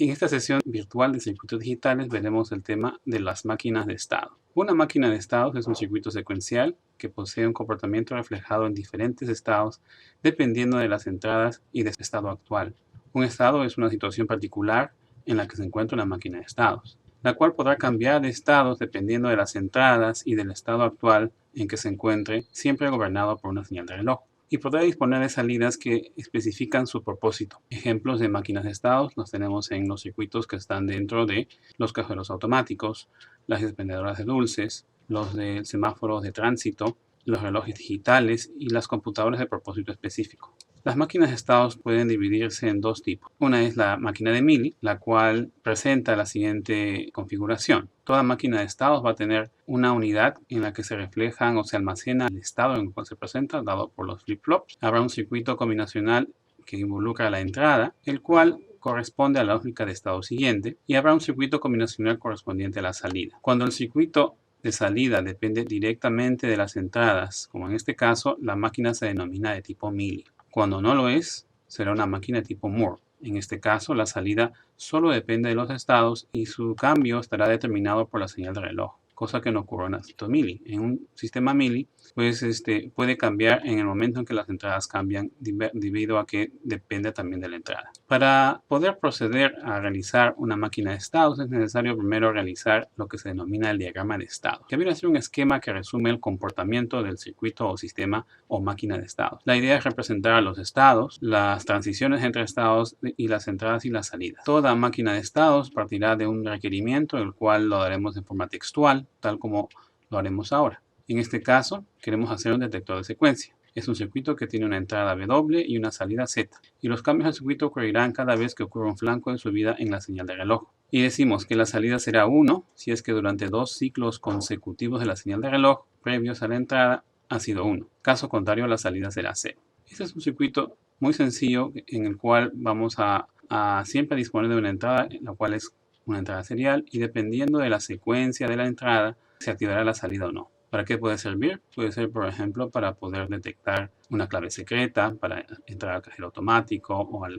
En esta sesión virtual de circuitos digitales veremos el tema de las máquinas de estado. Una máquina de estados es un circuito secuencial que posee un comportamiento reflejado en diferentes estados dependiendo de las entradas y de su estado actual. Un estado es una situación particular en la que se encuentra una máquina de estados, la cual podrá cambiar de estados dependiendo de las entradas y del estado actual en que se encuentre, siempre gobernado por una señal de reloj, y podrá disponer de salidas que especifican su propósito. Ejemplos de máquinas de estados los tenemos en los circuitos que están dentro de los cajeros automáticos, las expendedoras de dulces, los de semáforos de tránsito, los relojes digitales y las computadoras de propósito específico. Las máquinas de estados pueden dividirse en dos tipos. Una es la máquina de Mealy, la cual presenta la siguiente configuración. Toda máquina de estados va a tener una unidad en la que se reflejan o se almacena el estado en el cual se presenta, dado por los flip-flops. Habrá un circuito combinacional que involucra la entrada, el cual corresponde a la lógica de estado siguiente, y habrá un circuito combinacional correspondiente a la salida. Cuando el circuito de salida depende directamente de las entradas, como en este caso, la máquina se denomina de tipo Mealy. Cuando no lo es, será una máquina tipo Moore. En este caso, la salida solo depende de los estados y su cambio estará determinado por la señal de reloj, cosa que no ocurre en el sistema Mealy. En un sistema Mealy, pues puede cambiar en el momento en que las entradas cambian debido a que depende también de la entrada. Para poder proceder a realizar una máquina de estados es necesario primero realizar lo que se denomina el diagrama de estados, que viene a ser un esquema que resume el comportamiento del circuito o sistema o máquina de estados. La idea es representar los estados, las transiciones entre estados y las entradas y las salidas. Toda máquina de estados partirá de un requerimiento, el cual lo daremos de forma textual, tal como lo haremos ahora. En este caso, queremos hacer un detector de secuencia. Es un circuito que tiene una entrada W y una salida Z, y los cambios del circuito ocurrirán cada vez que ocurra un flanco de subida en la señal de reloj. Y decimos que la salida será 1 si es que durante 2 ciclos consecutivos de la señal de reloj previos a la entrada ha sido 1. Caso contrario, la salida será 0. Este es un circuito muy sencillo en el cual vamos a siempre disponer de una entrada, la cual es una entrada serial, y dependiendo de la secuencia de la entrada, se activará la salida o no. ¿Para qué puede servir? Puede ser, por ejemplo, para poder detectar una clave secreta, para entrar al cajero automático o a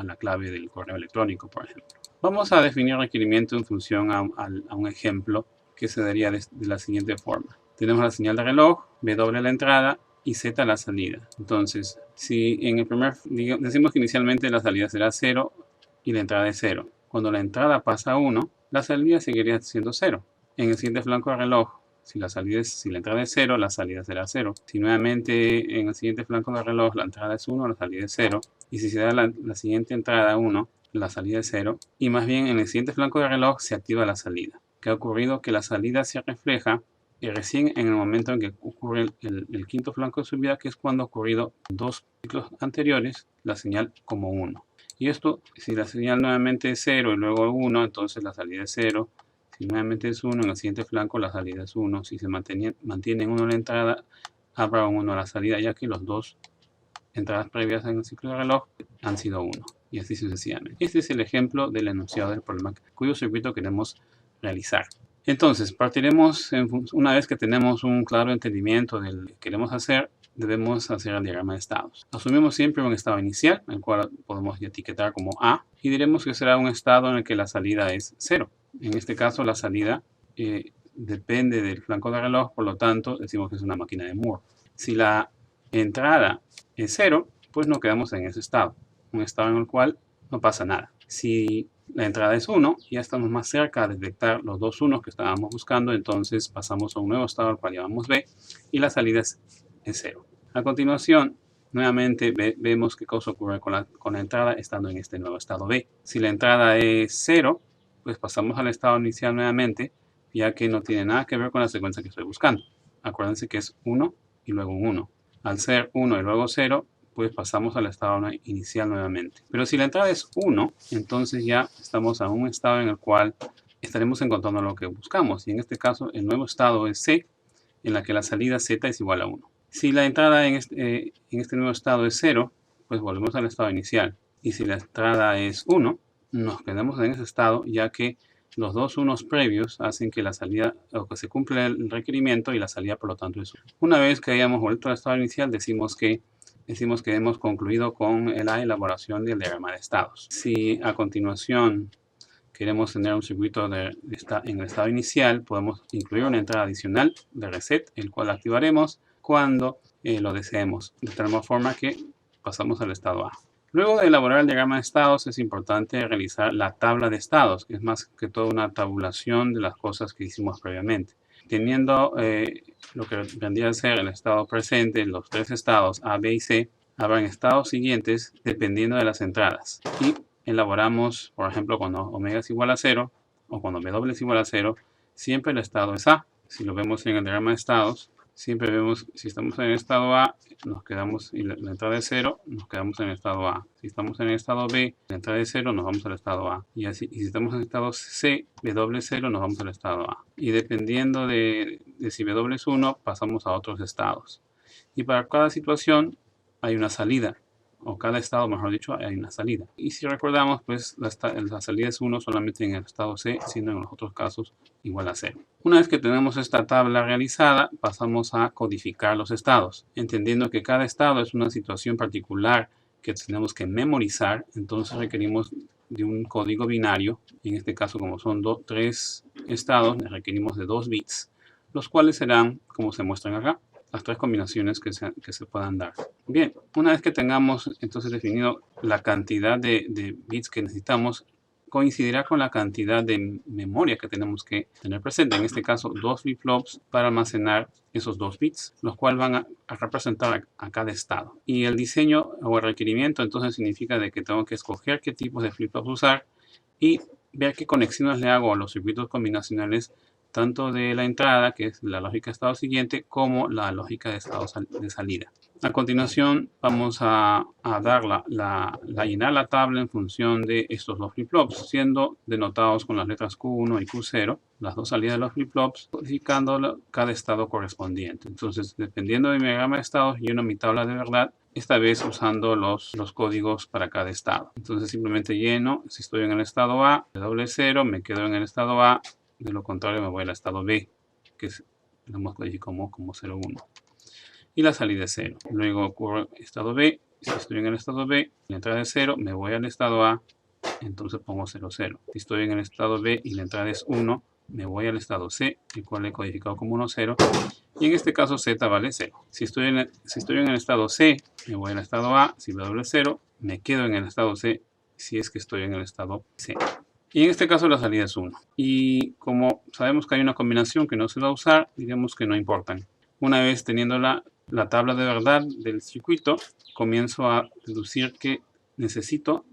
la clave del correo electrónico, por ejemplo. Vamos a definir requerimiento en función a un ejemplo que se daría de la siguiente forma. Tenemos la señal de reloj, W la entrada y Z la salida. Entonces, si en el primer, decimos que inicialmente la salida será 0 y la entrada es 0. Cuando la entrada pasa a 1, la salida seguiría siendo 0. En el siguiente flanco de reloj, si la entrada es 0, la salida será 0. Si nuevamente en el siguiente flanco de reloj la entrada es 1, la salida es 0. Y si se da la siguiente entrada 1, la salida es 0. Y más bien en el siguiente flanco de reloj se activa la salida. ¿Qué ha ocurrido? Que la salida se refleja recién en el momento en que ocurre el quinto flanco de subida, que es cuando ha ocurrido 2 ciclos anteriores, la señal como 1. Y esto, si la señal nuevamente es 0 y luego 1, entonces la salida es 0. Si nuevamente es 1, en el siguiente flanco la salida es 1. Si se mantiene en 1 la entrada, habrá un 1 la salida, ya que los dos entradas previas en el ciclo de reloj han sido 1. Y así sucesivamente. Este es el ejemplo del enunciado del problema cuyo circuito queremos realizar. Entonces, partiremos, una vez que tenemos un claro entendimiento de lo que queremos hacer, debemos hacer el diagrama de estados. Asumimos siempre un estado inicial, el cual podemos etiquetar como A, y diremos que será un estado en el que la salida es 0. En este caso, la salida depende del flanco de reloj, por lo tanto, decimos que es una máquina de Moore. Si la entrada es 0, pues nos quedamos en ese estado, un estado en el cual no pasa nada. Si la entrada es 1, ya estamos más cerca de detectar los dos 1 que estábamos buscando, entonces pasamos a un nuevo estado al cual llamamos B, y la salida es 0. A continuación, nuevamente vemos qué cosa ocurre con la entrada estando en este nuevo estado B. Si la entrada es 0, pues pasamos al estado inicial nuevamente, ya que no tiene nada que ver con la secuencia que estoy buscando. Acuérdense que es 1 y luego 1. Al ser 1 y luego 0, pues pasamos al estado inicial nuevamente. Pero si la entrada es 1, entonces ya estamos a un estado en el cual estaremos encontrando lo que buscamos. Y en este caso, el nuevo estado es C, en la que la salida Z es igual a 1. Si la entrada en este nuevo estado es 0, pues volvemos al estado inicial. Y si la entrada es 1, nos quedamos en ese estado, ya que los dos unos previos hacen que la salida, o que se cumple el requerimiento y la salida por lo tanto es 1. Una vez que hayamos vuelto al estado inicial, decimos que hemos concluido con la elaboración del diagrama de estados. Si a continuación queremos tener un circuito en el estado inicial, podemos incluir una entrada adicional de reset, el cual activaremos cuando lo deseemos, de tal forma que pasamos al estado A. Luego de elaborar el diagrama de estados, es importante realizar la tabla de estados, que es más que todo una tabulación de las cosas que hicimos previamente. Teniendo lo que vendría a ser el estado presente, los tres estados A, B y C, habrán estados siguientes dependiendo de las entradas. Y elaboramos, por ejemplo, cuando omega es igual a 0 o cuando W es igual a 0, siempre el estado es A. Si lo vemos en el diagrama de estados, siempre vemos, si estamos en el estado A, nos quedamos, y la entrada es 0, nos quedamos en el estado A. Si estamos en el estado B, la entrada es 0, nos vamos al estado A. Y así, y si estamos en el estado C, W es 0, nos vamos al estado A. Y dependiendo de si W es 1, pasamos a otros estados. Y para cada situación hay una salida, o cada estado, mejor dicho, hay una salida. Y si recordamos, pues la salida es 1 solamente en el estado C, siendo en los otros casos igual a 0. Una vez que tenemos esta tabla realizada, pasamos a codificar los estados, entendiendo que cada estado es una situación particular que tenemos que memorizar. Entonces requerimos de un código binario. En este caso, como son 3 estados, requerimos de 2 bits, los cuales serán, como se muestran acá, las 3 combinaciones que se puedan dar. Bien, una vez que tengamos entonces definido la cantidad de bits que necesitamos, coincidirá con la cantidad de memoria que tenemos que tener presente. En este caso, 2 flip-flops para almacenar esos 2 bits, los cuales van a representar a cada estado. Y el diseño o el requerimiento entonces significa de que tengo que escoger qué tipos de flip-flops usar y ver qué conexiones le hago a los circuitos combinacionales, tanto de la entrada, que es la lógica de estado siguiente, como la lógica de estado de salida. A continuación vamos a llenar la tabla en función de estos dos flip-flops, siendo denotados con las letras Q1 y Q0, las dos salidas de los flip-flops, codificando cada estado correspondiente. Entonces, dependiendo de mi diagrama de estados, lleno mi tabla de verdad, esta vez usando los códigos para cada estado. Entonces simplemente lleno, si estoy en el estado A, W0, me quedo en el estado A, de lo contrario me voy al estado B, que lo hemos codificado como 0,1. Y la salida es 0. Luego ocurre estado B, si estoy en el estado B, la entrada es 0, me voy al estado A, entonces pongo 0, 0. Si estoy en el estado B y la entrada es 1, me voy al estado C, el cual he codificado como 1, 0. Y en este caso Z vale 0. Si estoy en el estado C, me voy al estado A. Si W es 0, me quedo en el estado C si es que estoy en el estado C. Y en este caso la salida es 1. Y como sabemos que hay una combinación que no se va a usar, digamos que no importan. Una vez teniendo la tabla de verdad del circuito, comienzo a deducir qué necesito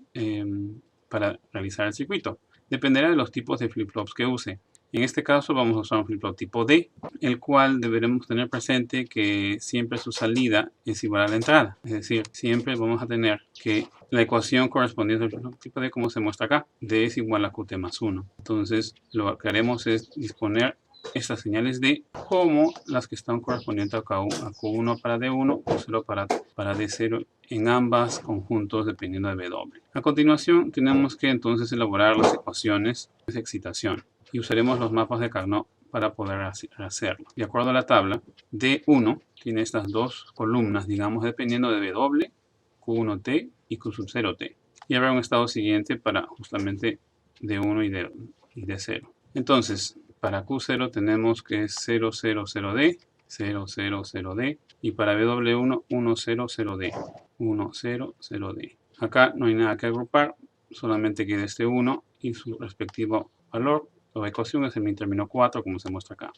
para realizar el circuito. Dependerá de los tipos de flip-flops que use. En este caso vamos a usar un flip-flop tipo D, el cual deberemos tener presente que siempre su salida es igual a la entrada. Es decir, siempre vamos a tener que la ecuación correspondiente al flip-flop tipo D, como se muestra acá, D es igual a QT más 1. Entonces lo que haremos es disponer estas señales D como las que están correspondientes a Q1 para D1, Q0 para D0 en ambas conjuntos dependiendo de W. A continuación tenemos que entonces elaborar las ecuaciones de excitación y usaremos los mapas de Carnot para poder hacerlo. De acuerdo a la tabla, D1 tiene estas dos columnas, digamos, dependiendo de W, Q1T y Q0T. Y habrá un estado siguiente para justamente D1 y D0. Entonces, para Q0 tenemos que es 0, 0, 0D, 0, 0, 0D, y para W1, 1, 0, 0D, 1, 0, 0D. Acá no hay nada que agrupar, solamente queda este 1 y su respectivo valor. La ecuación es el min término 4, como se muestra acá.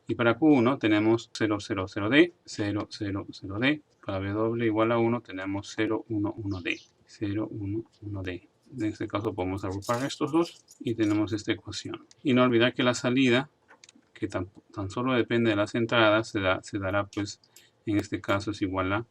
Y para Q1 tenemos 0, 0, 0D, 0, 0, 0D. Para W igual a 1 tenemos 0, 1, 1D, 0, 1, 1D. En este caso podemos agrupar estos dos y tenemos esta ecuación. Y no olvidar que la salida, que tan solo depende de las entradas, se dará pues en este caso es igual a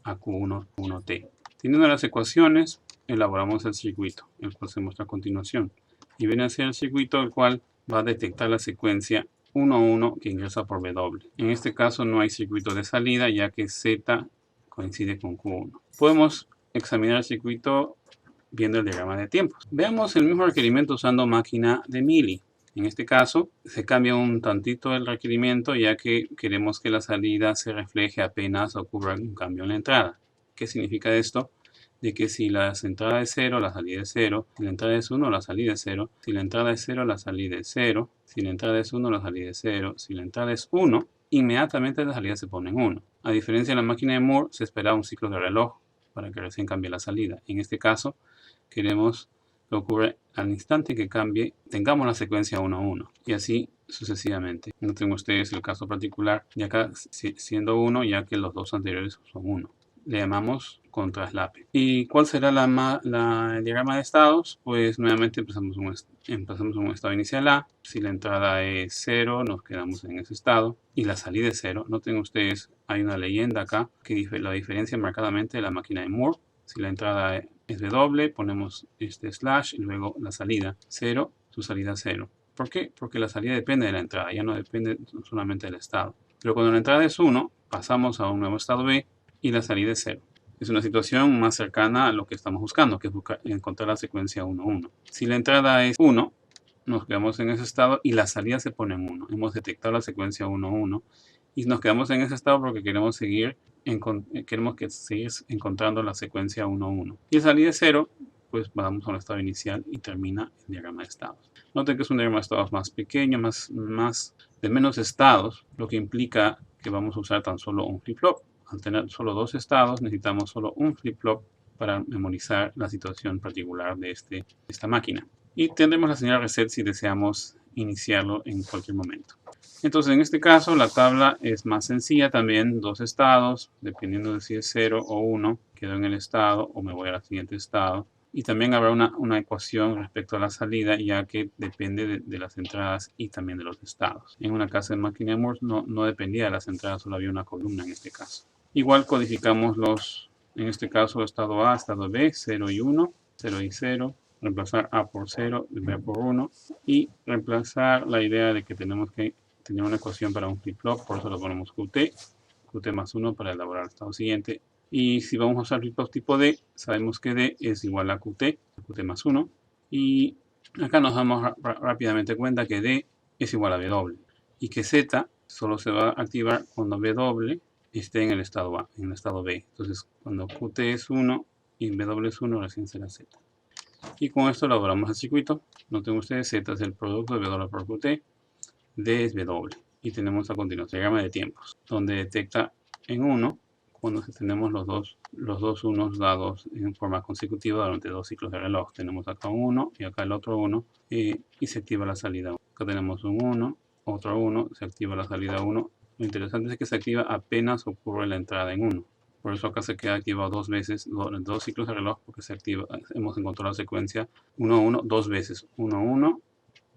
Q1, 1T. Teniendo las ecuaciones, elaboramos el circuito, el cual se muestra a continuación. Y viene a ser el circuito el cual va a detectar la secuencia 1, 1 que ingresa por W. En este caso no hay circuito de salida ya que Z coincide con Q1. Podemos examinar el circuito viendo el diagrama de tiempos. Veamos el mismo requerimiento usando máquina de Mealy. En este caso se cambia un tantito el requerimiento ya que queremos que la salida se refleje apenas ocurra un cambio en la entrada. ¿Qué significa esto? de que si la entrada es 0, la salida es 0, si la entrada es 1, la salida es 0, si la entrada es 0, la salida es 0, si la entrada es 1, la salida es 0, si la entrada es 1, inmediatamente la salida se pone en 1. A diferencia de la máquina de Moore, se espera un ciclo de reloj para que recién cambie la salida. En este caso, queremos que ocurra al instante que cambie, tengamos la secuencia 1 a 1, y así sucesivamente. Noten ustedes el caso particular, de acá siendo 1, ya que los dos anteriores son 1. Le llamamos contraslape. ¿Y cuál será el diagrama de estados? Pues nuevamente empezamos un estado inicial A. Si la entrada es 0, nos quedamos en ese estado. Y la salida es 0. Noten ustedes, hay una leyenda acá que la diferencia marcadamente de la máquina de Moore. Si la entrada es W, ponemos este slash y luego la salida 0, su salida 0. ¿Por qué? Porque la salida depende de la entrada, ya no depende solamente del estado. Pero cuando la entrada es 1, pasamos a un nuevo estado B y la salida es 0. Es una situación más cercana a lo que estamos buscando, que es encontrar la secuencia 1, 1. Si la entrada es 1, nos quedamos en ese estado y la salida se pone en 1. Hemos detectado la secuencia 1, 1 y nos quedamos en ese estado porque queremos seguir encontrando la secuencia 1, 1. Y la salida es 0, pues vamos a un estado inicial y termina el diagrama de estados. Noten que es un diagrama de estados más pequeño, de menos estados, lo que implica que vamos a usar tan solo un flip-flop. Al tener solo dos estados, necesitamos solo un flip-flop para memorizar la situación particular de esta máquina. Y tendremos la señal reset si deseamos iniciarlo en cualquier momento. Entonces, en este caso, la tabla es más sencilla también, dos estados, dependiendo de si es 0 o 1, quedo en el estado o me voy al siguiente estado. Y también habrá una ecuación respecto a la salida, ya que depende de las entradas y también de los estados. En una casa de máquina de Moore no dependía de las entradas, solo había una columna en este caso. Igual codificamos en este caso, estado A, estado B, 0 y 1, 0 y 0, reemplazar A por 0, B por 1, y reemplazar la idea de que tenemos que tener una ecuación para un flip-flop, por eso lo ponemos QT más 1 para elaborar el estado siguiente. Y si vamos a usar flip-flop tipo D, sabemos que D es igual a QT más 1, y acá nos damos rápidamente cuenta que D es igual a W, y que Z solo se va a activar cuando W esté en el estado A, en el estado B. Entonces, cuando QT es 1 y W es 1, recién será Z. Y con esto elaboramos el circuito. Noten ustedes, Z es el producto de W por QT, D es W. Y tenemos a continuación el diagrama de tiempos, donde detecta en 1 cuando tenemos los dos unos dados en forma consecutiva durante dos ciclos de reloj. Tenemos acá un 1 y acá el otro 1, y se activa la salida 1. Acá tenemos un 1, otro 1, se activa la salida 1. Lo interesante es que se activa apenas ocurre la entrada en 1. Por eso acá se queda activado dos veces, dos ciclos de reloj, porque se activa, hemos encontrado la secuencia 1, 1, dos veces, 1, 1,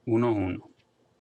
1, 1.